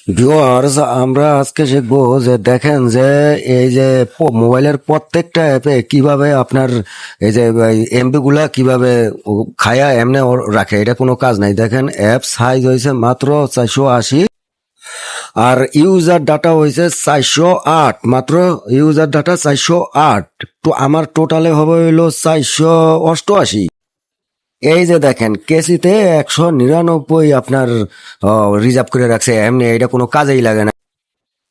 Viewers, আমরা আজকে শিখবো যে দেখেন যে এই যে মোবাইলের প্রত্যেকটা অ্যাপে কিভাবে আপনার এই যে এমবি গুলা কিভাবে খায়া এমনি রাখে। এটা কোনো কাজ নাই। দেখেন অ্যাপ সাইজ হয়েছে মাত্র 480 আর ইউজার ডাটা হয়েছে 408। মাত্র ইউজার ডাটা 408। তো আমার টোটালে হবে হইলো 488। এই যে দেখেন কেসিতে 199 আপনার রিজার্ভ করে রাখছে। এমনি এটা কোনো কাজেই লাগে না।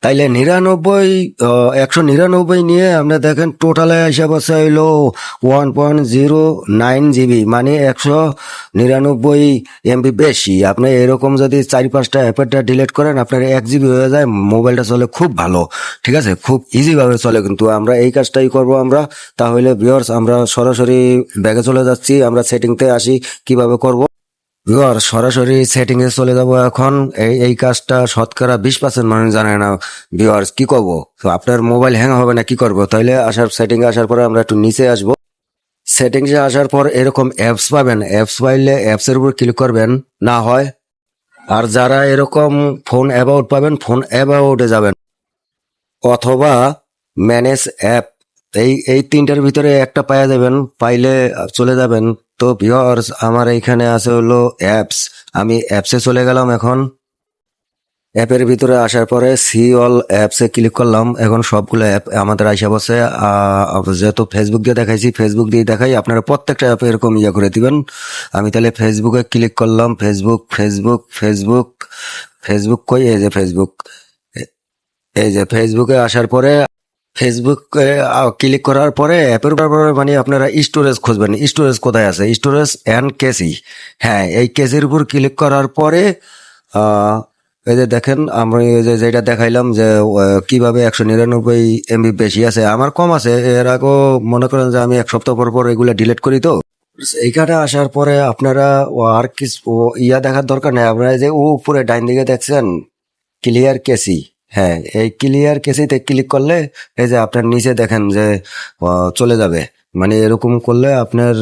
তাইলে 199 নিয়ে আমরা দেখেন টোটালে হিসাব আছে হইলো 1.09 জিবি, মানে 199 MB বেশি। আপনি এরকম যদি 4-5টা অ্যাপেরটা ডিলিট করেন আপনার 1 জিবি হয়ে যায়। মোবাইলটা চলে খুব ভালো, ঠিক আছে, খুব ইজি ভাবে চলে। কিন্তু আমরা এই কাজটাই করব আমরা। তাহলে ভিউয়ার্স, আমরা সরাসরি ব্যাগে চলে যাচ্ছি, আমরা সেটিংতে আসি কিভাবে করব। ভিউয়ার, সরাসরি সেটিং এ চলে যাব এখন। এই কাজটা শতকরা 20% মানুষ জানে না। ভিউয়ার্স, কি করব? তো আপনার মোবাইল হ্যাং হবে না, কি করব? তাইলে সেটিং এ আসার পরে আমরা একটু নিচে আসব। সেটিংস এ আসার পর এরকম অ্যাপস পাবেন। অ্যাপস পাইলে অ্যাপস এর উপর ক্লিক করবেন না হয়। আর যারা এরকম ফোন অ্যাবাউট পাবেন, ফোন অ্যাবাউটে যাবেন অথবা ম্যানেজ অ্যাপ। এই তিনটার ভিতরে একটা পাইয়া যাবেন। পাইলে চলে যাবেন। তো ভিউয়ার্স, আমার এইখানে আছে হলো অ্যাপস। আমি অ্যাপসে চলে গেলাম। এখন অ্যাপের ভিতরে আসার পরে সি অল অ্যাপসে ক্লিক করলাম। এখন সবগুলো অ্যাপ আমাদের আইসা বসে। যেহেতু ফেসবুক দিয়ে দেখাইছি, ফেসবুক দিয়ে দেখাই। আপনারা প্রত্যেকটা অ্যাপে এরকম ইয়ে করে দিবেন। আমি তাহলে ফেসবুকে ক্লিক করলাম। ফেসবুক ফেসবুক ফেসবুক ফেসবুক কই? এই যে ফেসবুক। এই যে ফেসবুকে আসার পরে ফেসবুক ক্লিক করার পরে অ্যাপের উপরে মানে আপনারা স্টোরেজ খুঁজবেন। স্টোরেজ কোথায় আছে? স্টোরেজ অ্যান্ড কেসি। হ্যাঁ, এই কেসির উপর ক্লিক করার পরে এই যে দেখেন, আমরা এই যে যেটা দেখাইলাম যে কিভাবে 199 MB বেশি আছে, আমার কম আছে। এর আগেও মনে করেন যে আমি এক সপ্তাহ পর পর এগুলা ডিলিট করি। তো এইখানে আসার পরে আপনারা আর কিছু ইয়া দেখার দরকার নেই। আপনারা যে উপরে ডাইন দিকে দেখছেন ক্লিয়ার কেসি। হ্যাঁ, এই ক্লিয়ার কেসিতে ক্লিক করলে এই যে আপনার নিচে দেখেন যে চলে যাবে। মানে এরকম করলে আপনার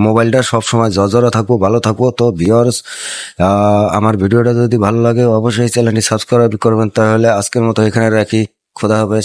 মোবাইলটা সবসময় ঝরঝরা থাকবো, ভালো থাকবো। তো ভিউয়ার্স, আমার ভিডিওটা যদি ভালো লাগে অবশ্যই চ্যানেলটি সাবস্ক্রাইব করবেন। তাহলে আজকের মতো এখানে রাখি। খোদা হাফেজ।